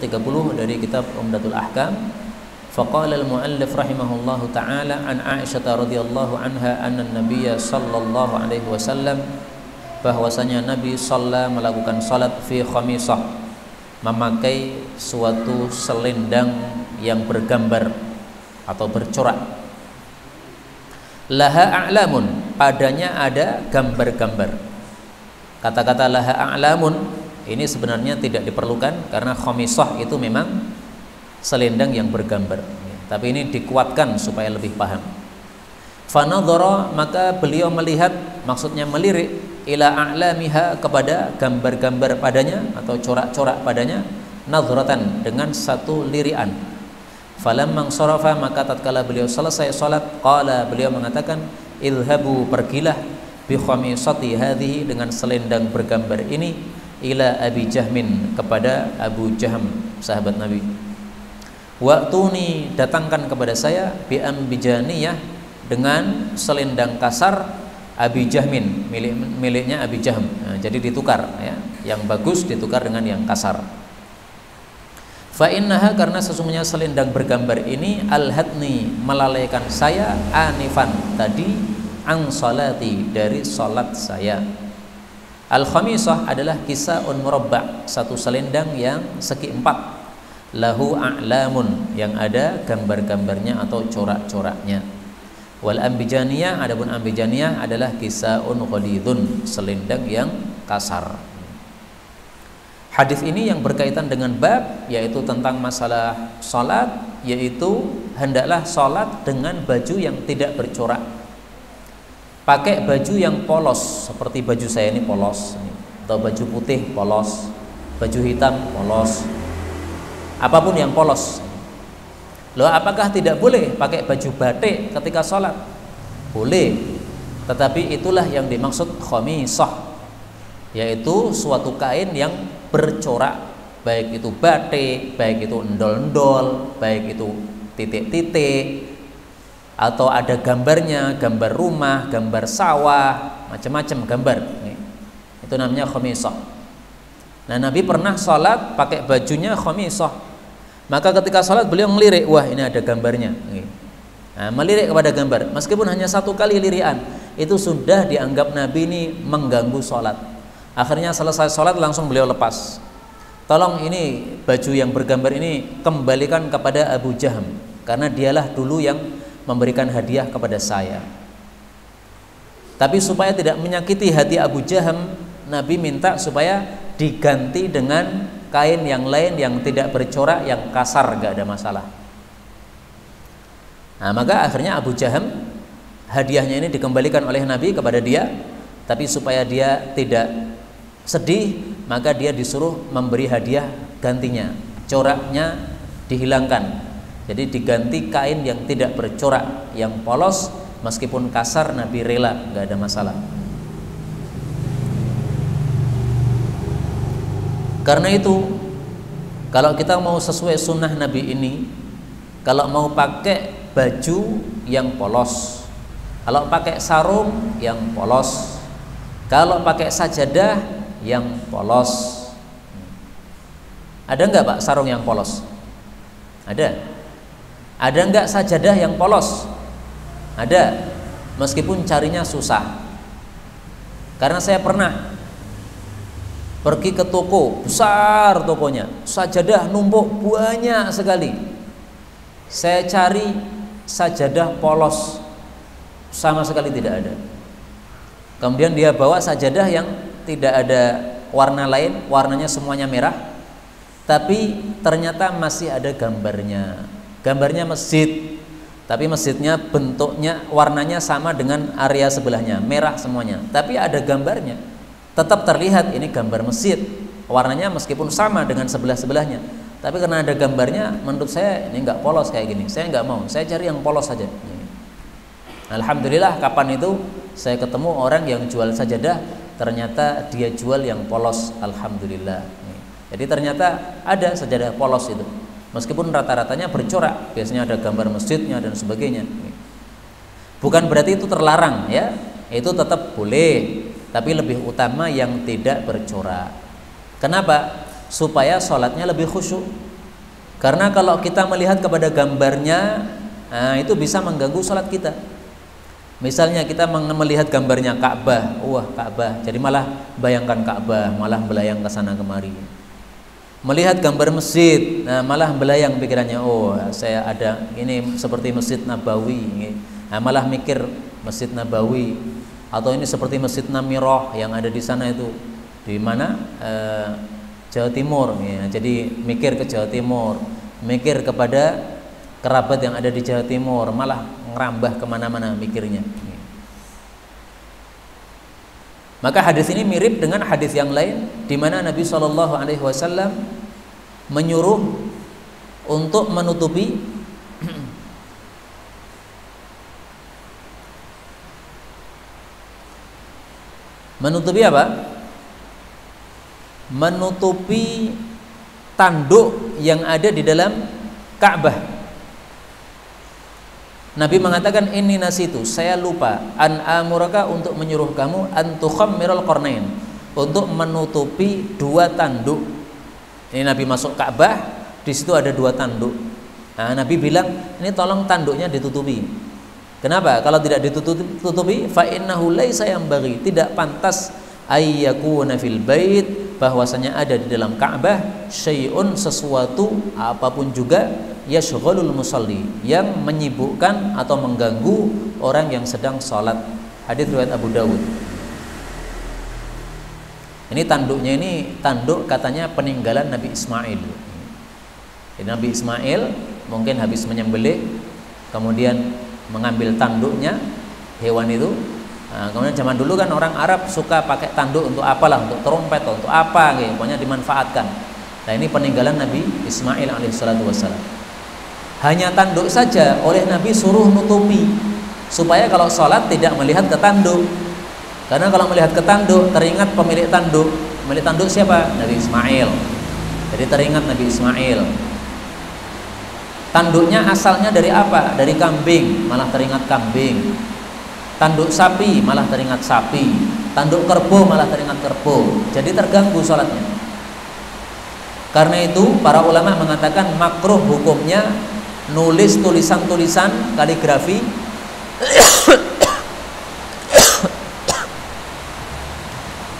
30 dari kitab Umdatul Ahkam. Faqala al-muallif rahimahullahu ta'ala an Aisyah radhiyallahu anha anna an-nabiy sallallahu alaihi wasallam, bahwasanya Nabi sallallahu melakukan salat fi khamisah, memakai suatu selendang yang bergambar atau bercorak. Laha a'lamun, padanya ada gambar-gambar. Kata-kata laha a'lamun ini sebenarnya tidak diperlukan karena khamisah itu memang selendang yang bergambar, tapi ini dikuatkan supaya lebih paham. Fanadhara, maka beliau melihat, maksudnya melirik, ila a'lamiha, kepada gambar-gambar padanya atau corak-corak padanya, nadhratan, dengan satu lirian. Falamma sarafa, maka tatkala beliau selesai salat, qala, beliau mengatakan, idhabu, pergilah, bi khamisati hadhihi, dengan selendang bergambar ini, ila Abi Jahmin, kepada Abu Jahm, sahabat Nabi. Wa'tuni, datangkan kepada saya, bi ambijaniyah, dengan selendang kasar Abi Jahmin, miliknya Abi Jahm. Nah, jadi ditukar ya, yang bagus ditukar dengan yang kasar. Fa innaha, karena sesungguhnya selendang bergambar ini, alhatni, melalaikan saya, anifan, tadi, an salati, dari salat saya. Al-khamisah adalah kisa'un murabba', satu selendang yang segi empat, lahu a'lamun, yang ada gambar-gambarnya atau corak-coraknya. Wal ambijaniyah, adapun ambijaniyah adalah kisa'un ghalidun, selendang yang kasar. Hadis ini yang berkaitan dengan bab, yaitu tentang masalah salat, yaitu hendaklah salat dengan baju yang tidak bercorak. Pakai baju yang polos, seperti baju saya ini polos, atau baju putih polos, baju hitam polos, apapun yang polos. Loh, apakah tidak boleh pakai baju batik ketika sholat? Boleh, tetapi itulah yang dimaksud khamisah, yaitu suatu kain yang bercorak, baik itu batik, baik itu endol-endol, baik itu titik-titik, atau ada gambarnya, gambar rumah, gambar sawah, macam-macam gambar. Itu namanya khamisah. Nah, Nabi pernah sholat pakai bajunya khamisah. Maka ketika sholat beliau ngelirik, wah ini ada gambarnya. Nah, melirik kepada gambar, meskipun hanya satu kali lirian, itu sudah dianggap Nabi ini mengganggu sholat. Akhirnya selesai sholat langsung beliau lepas. Tolong ini baju yang bergambar ini kembalikan kepada Abu Jahm, karena dialah dulu yang memberikan hadiah kepada saya. Tapi supaya tidak menyakiti hati Abu Jahm, Nabi minta supaya diganti dengan kain yang lain yang tidak bercorak, yang kasar, gak ada masalah. Nah, maka akhirnya Abu Jahm, hadiahnya ini dikembalikan oleh Nabi kepada dia. Tapi supaya dia tidak sedih, maka dia disuruh memberi hadiah gantinya, coraknya dihilangkan. Jadi diganti kain yang tidak bercorak, yang polos, meskipun kasar, Nabi rela, gak ada masalah. Karena itu, kalau kita mau sesuai sunnah Nabi ini, kalau mau pakai baju yang polos, kalau pakai sarung yang polos, kalau pakai sajadah yang polos. Ada enggak Pak sarung yang polos? Ada. Ada enggak sajadah yang polos? Ada, meskipun carinya susah. Karena saya pernah pergi ke toko, besar tokonya, sajadah numpuk banyak sekali. Saya cari sajadah polos, sama sekali tidak ada. Kemudian dia bawa sajadah yang tidak ada warna lain, warnanya semuanya merah, tapi ternyata masih ada gambarnya. Gambarnya masjid, tapi masjidnya bentuknya, warnanya sama dengan area sebelahnya, merah semuanya, tapi ada gambarnya. Tetap terlihat ini gambar masjid, warnanya meskipun sama dengan sebelah-sebelahnya, tapi karena ada gambarnya, menurut saya ini nggak polos kayak gini, saya nggak mau, saya cari yang polos saja. Alhamdulillah, kapan itu saya ketemu orang yang jual sajadah, ternyata dia jual yang polos, alhamdulillah. Jadi ternyata ada sajadah polos itu, meskipun rata-ratanya bercorak, biasanya ada gambar masjidnya dan sebagainya. Bukan berarti itu terlarang ya, itu tetap boleh, tapi lebih utama yang tidak bercorak. Kenapa? Supaya sholatnya lebih khusyuk. Karena kalau kita melihat kepada gambarnya, nah, itu bisa mengganggu sholat kita. Misalnya kita melihat gambarnya Ka'bah, wah Ka'bah, jadi malah bayangkan Ka'bah, malah belayang ke sana kemari. Melihat gambar masjid, nah malah belayang pikirannya, oh saya ada ini seperti Masjid Nabawi, nah, malah mikir Masjid Nabawi, atau ini seperti Masjid Namirah yang ada di sana itu, di mana? Jawa Timur, ya. Jadi mikir ke Jawa Timur, mikir kepada kerabat yang ada di Jawa Timur, malah ngerambah kemana-mana mikirnya. Maka hadis ini mirip dengan hadis yang lain, di mana Nabi SAW menyuruh untuk menutupi apa? Menutupi tanduk yang ada di dalam Ka'bah. Nabi mengatakan, ini nasitu, saya lupa, an amuraka, untuk menyuruh kamu, an tukhammirul qarnain, untuk menutupi dua tanduk. Ini Nabi masuk Ka'bah, di situ ada dua tanduk. Nah, Nabi bilang, ini tolong tanduknya ditutupi. Kenapa? Kalau tidak ditutupi, fa innahu laisa yanbaghi, tidak pantas ayyakuna fil bait, bahwasanya ada di dalam Ka'bah syai'un, sesuatu apapun juga, yashghalul musalli, yang menyibukkan atau mengganggu orang yang sedang sholat. Hadis riwayat Abu Dawud. Ini tanduknya, ini tanduk katanya peninggalan Nabi Ismail. Jadi Nabi Ismail mungkin habis menyembelih, kemudian mengambil tanduknya hewan itu. Nah, kemudian zaman dulu kan orang Arab suka pakai tanduk untuk apalah, untuk trompet, untuk apa gitu, pokoknya dimanfaatkan. Nah, ini peninggalan Nabi Ismail alaihissalatu wassalam. Hanya tanduk saja oleh Nabi suruh nutupi, supaya kalau sholat tidak melihat ke tanduk. Karena kalau melihat ke tanduk, teringat pemilik tanduk. Pemilik tanduk siapa? Nabi Ismail. Jadi teringat Nabi Ismail. Tanduknya asalnya dari apa? Dari kambing, malah teringat kambing. Tanduk sapi, malah teringat sapi. Tanduk kerbau, malah teringat kerbau. Jadi terganggu sholatnya. Karena itu para ulama mengatakan makruh hukumnya nulis tulisan-tulisan kaligrafi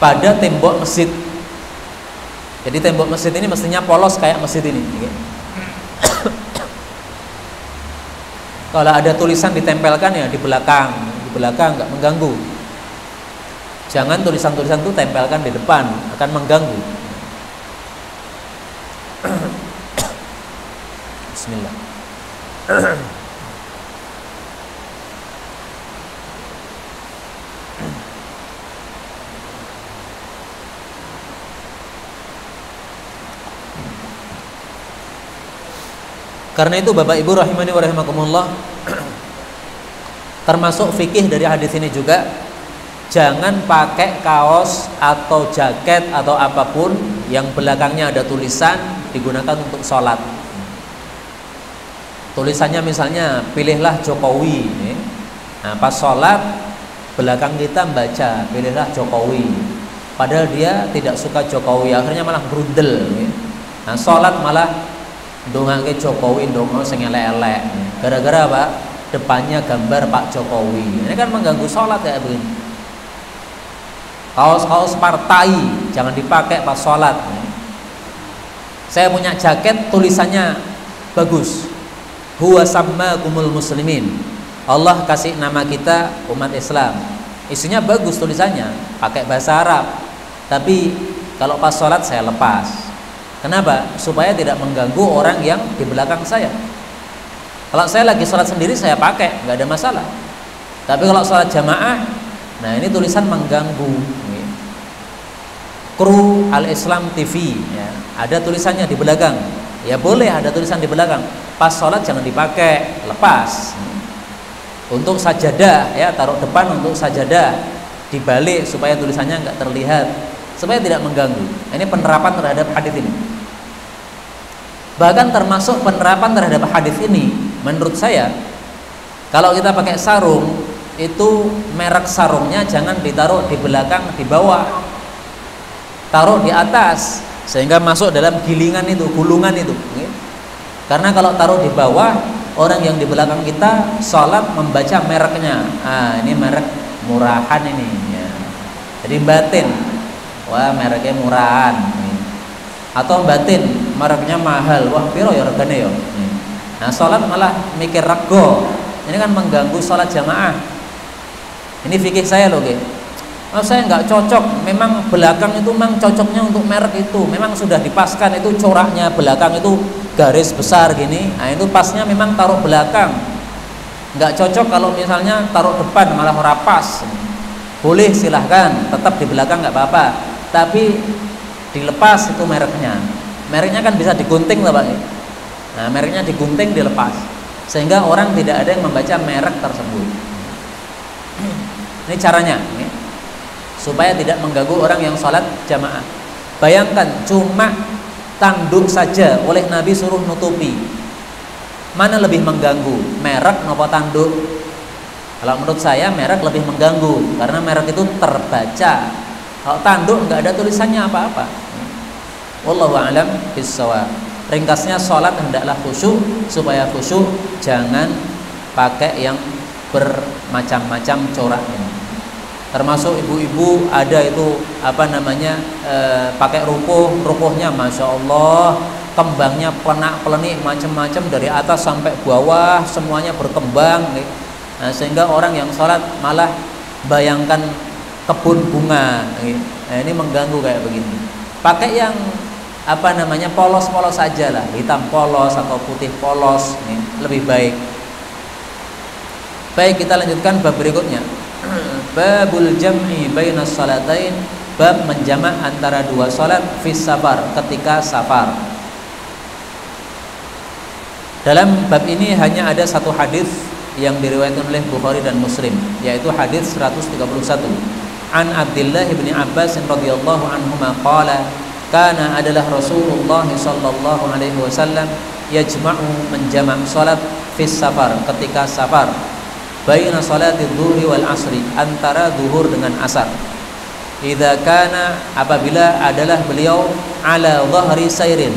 pada tembok masjid. Jadi tembok masjid ini mestinya polos kayak masjid ini. Kalau ada tulisan ditempelkan ya di belakang nggak mengganggu. Jangan tulisan-tulisan itu tempelkan di depan, akan mengganggu. Bismillah. Karena itu Bapak Ibu rahimani wa rahimakumullah, termasuk fikih dari hadis ini juga, jangan pakai kaos atau jaket atau apapun yang belakangnya ada tulisan digunakan untuk sholat. Tulisannya misalnya pilihlah Jokowi. Nah, pas sholat belakang kita membaca pilihlah Jokowi, padahal dia tidak suka Jokowi, akhirnya malah berundel. Nah, sholat malah ndongake Jokowi, ndonga sing elek-elek. Gara-gara apa? Depannya gambar Pak Jokowi. Ini kan mengganggu sholat kayak begini. Kaos-kaos partai jangan dipakai pas sholat. Saya punya jaket tulisannya bagus, huwa sammakumul muslimin, Allah kasih nama kita umat Islam. Isinya bagus tulisannya, pakai bahasa Arab. Tapi kalau pas sholat saya lepas. Kenapa? Supaya tidak mengganggu orang yang di belakang saya. Kalau saya lagi sholat sendiri saya pakai, nggak ada masalah. Tapi kalau sholat jamaah, nah ini tulisan mengganggu. Kru Al-Islam TV, ya, ada tulisannya di belakang. Ya boleh ada tulisan di belakang. Pas sholat jangan dipakai, lepas. Untuk sajadah, ya taruh depan untuk sajadah, dibalik supaya tulisannya nggak terlihat, supaya tidak mengganggu. Ini penerapan terhadap hadis ini. Bahkan termasuk penerapan terhadap hadis ini, menurut saya, kalau kita pakai sarung, itu merek sarungnya jangan ditaruh di belakang, di bawah, taruh di atas, sehingga masuk dalam gilingan itu, gulungan itu. Karena kalau taruh di bawah, orang yang di belakang kita sholat membaca mereknya. Ini merek murahan ini ya. Jadi batin, wah mereknya murahan. Atau batin, mereknya mahal. Wah piro ya regane ya. Nah sholat malah mikir rego. Ini kan mengganggu sholat jamaah. Ini fikih saya loh, saya nggak cocok. Memang belakang itu memang cocoknya untuk merek itu. Memang sudah dipaskan itu coraknya belakang itu garis besar gini. Nah itu pasnya memang taruh belakang. Nggak cocok kalau misalnya taruh depan malah rapas. Boleh silahkan, tetap di belakang nggak apa-apa. Tapi dilepas itu mereknya. Mereknya kan bisa digunting lah Pak. Nah mereknya digunting dilepas. Sehingga orang tidak ada yang membaca merek tersebut. Ini caranya. Supaya tidak mengganggu orang yang sholat jamaah. Bayangkan cuma tanduk saja oleh Nabi suruh nutupi. Mana lebih mengganggu, merek nopo tanduk? Kalau menurut saya merek lebih mengganggu, karena merek itu terbaca. Kalau tanduk nggak ada tulisannya apa-apa. Wallahu a'lam bishawab. Ringkasnya sholat hendaklah khusyuk. Supaya khusyuk jangan pakai yang bermacam-macam coraknya. Termasuk ibu-ibu ada itu pakai rukuhnya masya Allah, kembangnya pelenik macam-macam dari atas sampai bawah semuanya berkembang. Nah, sehingga orang yang sholat malah bayangkan kebun bunga. Nah, ini mengganggu kayak begini. Pakai yang polos-polos saja lah, hitam polos atau putih polos, ini lebih baik. Baik, kita lanjutkan bab berikutnya. Babul jam'i bainas salatain, bab menjamak antara dua salat fis safar, ketika safar. Dalam bab ini hanya ada satu hadis yang diriwayatkan oleh Bukhari dan Muslim, yaitu hadis 131. An Abdullah bin Abbas radhiyallahu anhuma qala, kana adalah Rasulullah sallallahu alaihi wasallam yajma'u, menjamak salat fis safar, ketika safar. Baina salati dhuhri wal asri, antara zuhur dengan asar. Idza kana, apabila adalah beliau ala dhahri sairin,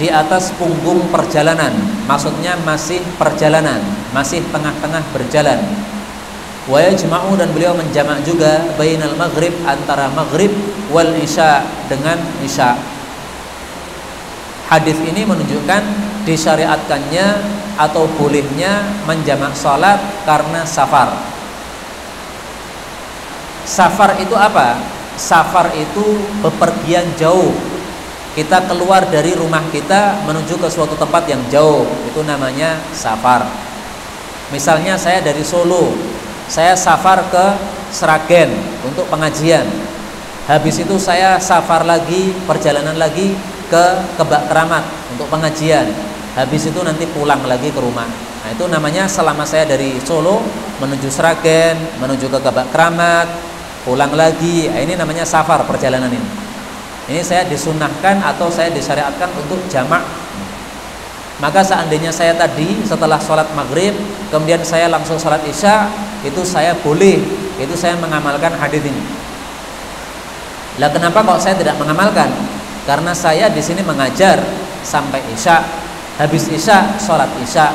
di atas punggung perjalanan, maksudnya masih perjalanan, masih tengah-tengah berjalan. Wa yajma'u, dan beliau menjamak juga bainal maghrib, antara maghrib wal isya, dengan isya. Hadis ini menunjukkan disyariatkannya atau bolehnya menjamak salat karena safar. Safar itu apa? Safar itu bepergian jauh. Kita keluar dari rumah kita menuju ke suatu tempat yang jauh, itu namanya safar. Misalnya saya dari Solo, saya safar ke Sragen untuk pengajian. Habis itu saya safar lagi, perjalanan lagi ke Kebak Keramat untuk pengajian. Habis itu nanti pulang lagi ke rumah. Nah itu namanya selama saya dari Solo menuju Sragen, menuju ke Kebak Keramat, pulang lagi. Nah, ini namanya safar, perjalanan ini. Ini saya disunahkan atau saya disyariatkan untuk jamak. Maka seandainya saya tadi setelah sholat maghrib kemudian saya langsung sholat isya, itu saya boleh, itu saya mengamalkan hadis ini. Lah kenapa kok saya tidak mengamalkan? Karena saya di sini mengajar sampai isya, habis isya sholat isya.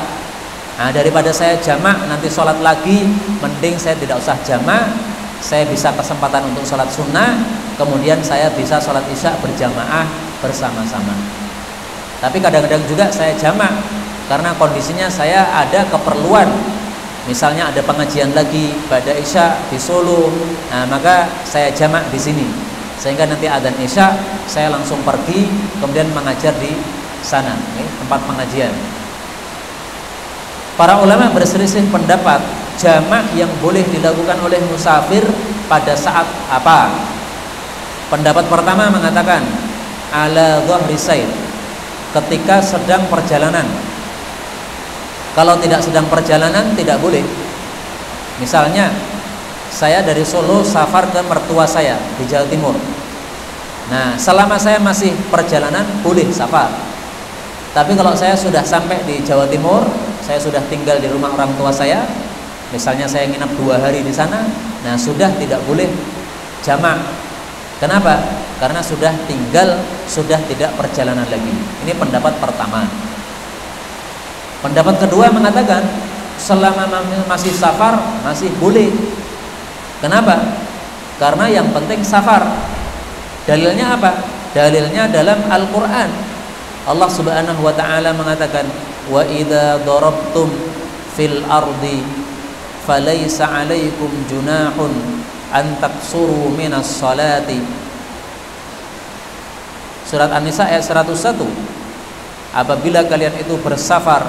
Nah daripada saya jamak nanti sholat lagi, mending saya tidak usah jamak. Saya bisa kesempatan untuk sholat sunnah, kemudian saya bisa sholat isya berjamaah bersama-sama. Tapi kadang-kadang juga saya jamak karena kondisinya saya ada keperluan. Misalnya ada pengajian lagi pada isya di Solo, nah maka saya jamak di sini. Sehingga nanti adzan isya saya langsung pergi kemudian mengajar di sana, tempat pengajian. Para ulama berselisih pendapat jamak yang boleh dilakukan oleh musafir pada saat apa? Pendapat pertama mengatakan ala dhahri sair, ketika sedang perjalanan. Kalau tidak sedang perjalanan tidak boleh. Misalnya saya dari Solo safar ke mertua saya di Jawa Timur. Nah, selama saya masih perjalanan boleh safar. Tapi kalau saya sudah sampai di Jawa Timur, saya sudah tinggal di rumah orang tua saya, misalnya saya nginap 2 hari di sana, nah sudah tidak boleh jamak. Kenapa? Karena sudah tinggal, sudah tidak perjalanan lagi. Ini pendapat pertama. Pendapat kedua mengatakan selama masih safar masih boleh. Kenapa? Karena yang penting safar. Dalilnya apa? Dalilnya dalam Al-Qur'an. Allah Subhanahu wa taala mengatakan, "Wa idza darabtum fil ardi falaysa 'alaikum junahun an taqsuru minas salati." Surat An-Nisa ayat 101. Apabila kalian itu bersafar,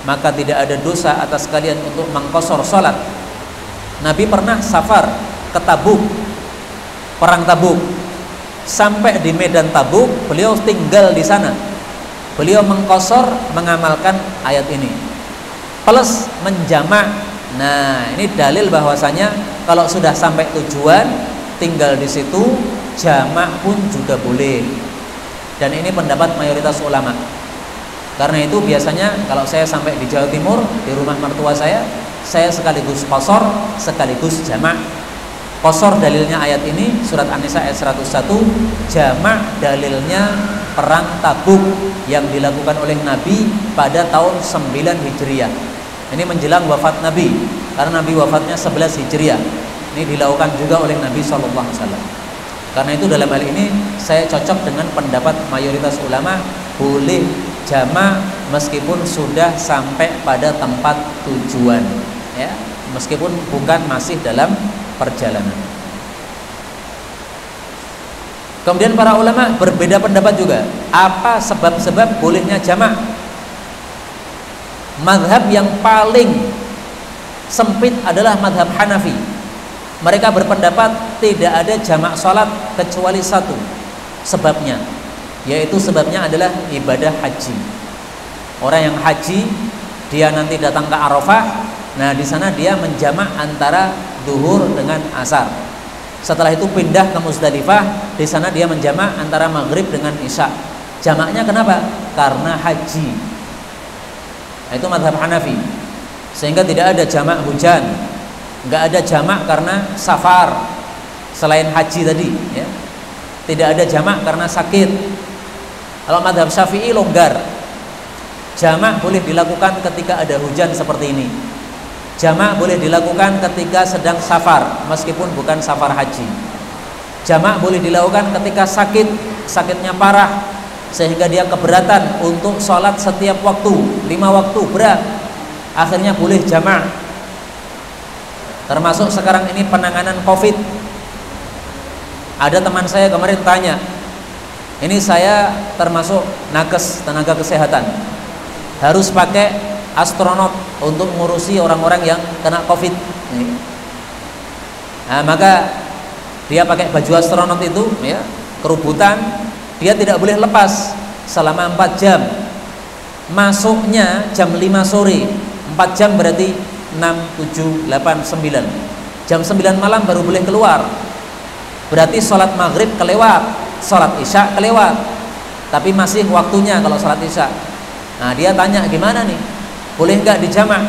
maka tidak ada dosa atas kalian untuk mengqasar salat. Nabi pernah safar ke Tabuk, perang Tabuk. Sampai di medan Tabuk, beliau tinggal di sana. Beliau mengqasar, mengamalkan ayat ini. Plus menjamak. Nah, ini dalil bahwasanya kalau sudah sampai tujuan, tinggal di situ, jamak pun juga boleh. Dan ini pendapat mayoritas ulama. Karena itu biasanya kalau saya sampai di Jawa Timur, di rumah mertua saya sekaligus qasar, sekaligus jamak. Qasar dalilnya ayat ini surat An-Nisa ayat 101, jamak dalilnya perang Tabuk yang dilakukan oleh Nabi pada tahun 9 Hijriah. Ini menjelang wafat Nabi, karena Nabi wafatnya 11 Hijriah. Ini dilakukan juga oleh Nabi SAW. Karena itu dalam hal ini saya cocok dengan pendapat mayoritas ulama, boleh jamak meskipun sudah sampai pada tempat tujuan, ya, meskipun bukan masih dalam perjalanan. Kemudian para ulama berbeda pendapat juga, apa sebab-sebab bolehnya jamak. Mazhab yang paling sempit adalah mazhab Hanafi. Mereka berpendapat tidak ada jamak sholat kecuali satu sebabnya, yaitu sebabnya adalah ibadah haji. Orang yang haji, dia nanti datang ke Arafah. Nah, di sana dia menjamak antara zuhur dengan asar. Setelah itu pindah ke Muzdalifah, di sana dia menjamak antara maghrib dengan isya. Jamaknya kenapa? Karena haji. Nah, itu mazhab Hanafi. Sehingga tidak ada jamak hujan, nggak ada jamak karena safar selain haji tadi, ya. Tidak ada jamak karena sakit. Kalau mazhab Syafi'i longgar, jamak boleh dilakukan ketika ada hujan seperti ini. Jamak boleh dilakukan ketika sedang safar meskipun bukan safar haji. Jamak boleh dilakukan ketika sakit, sakitnya parah sehingga dia keberatan untuk sholat setiap waktu, 5 waktu berat, akhirnya boleh jamak. Termasuk sekarang ini penanganan COVID. Ada teman saya kemarin tanya, ini saya termasuk nakes tenaga kesehatan, harus pakai astronot untuk mengurusi orang-orang yang kena COVID. Nah, maka dia pakai baju astronot itu, ya, kerubutan, dia tidak boleh lepas selama 4 jam. Masuknya jam 5 sore, 4 jam berarti 6, 7, 8, 9. Jam 9 malam baru boleh keluar. Berarti sholat maghrib kelewat, sholat isya kelewat, tapi masih waktunya kalau sholat isya. Nah, dia tanya gimana nih, boleh nggak dijamak?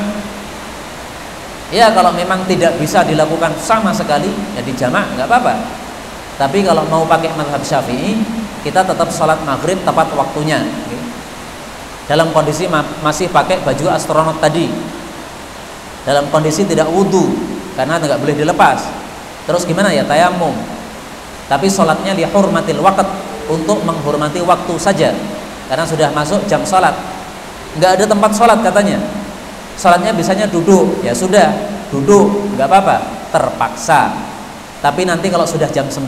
Ya, kalau memang tidak bisa dilakukan sama sekali, ya dijamak, nggak apa-apa. Tapi kalau mau pakai mazhab Syafi'i, kita tetap sholat maghrib tepat waktunya, dalam kondisi masih pakai baju astronot tadi, dalam kondisi tidak wudhu karena nggak boleh dilepas. Terus gimana ya, tayamum, tapi sholatnya lihurmatil waqt, untuk menghormati waktu saja, karena sudah masuk jam sholat. Nggak ada tempat sholat katanya, sholatnya bisanya duduk, ya sudah duduk, nggak apa-apa, terpaksa. Tapi nanti kalau sudah jam 9,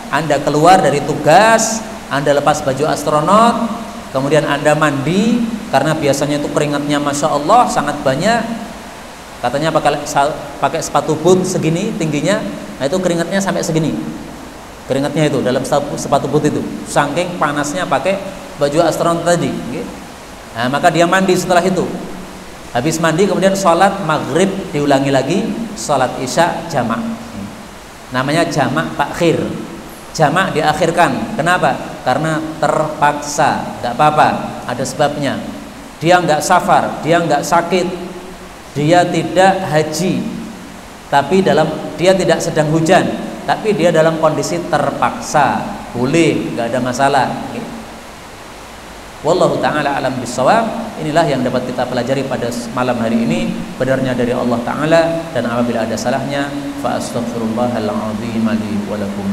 Anda keluar dari tugas, Anda lepas baju astronot, kemudian Anda mandi, karena biasanya itu keringatnya Masya Allah sangat banyak. Katanya pakai sepatu boot segini tingginya, nah itu keringatnya sampai segini. Keringatnya itu dalam sepatu boot itu, saking panasnya pakai baju astronot tadi. Nah, maka dia mandi setelah itu. Habis mandi kemudian sholat maghrib diulangi lagi, sholat isya jamak. Namanya jamak takhir. Jamak diakhirkan. Kenapa? Karena terpaksa. Tidak apa-apa, ada sebabnya. Dia nggak safar, dia nggak sakit, dia tidak haji, tapi dia tidak sedang hujan, tapi dia dalam kondisi terpaksa, boleh, nggak ada masalah. Wallahu ta'ala alam bisawab. inilah yang dapat kita pelajari pada malam hari ini. Benarnya dari Allah Ta'ala, dan apabila ada salahnya fa astaghfirullahal azim li wa lakum.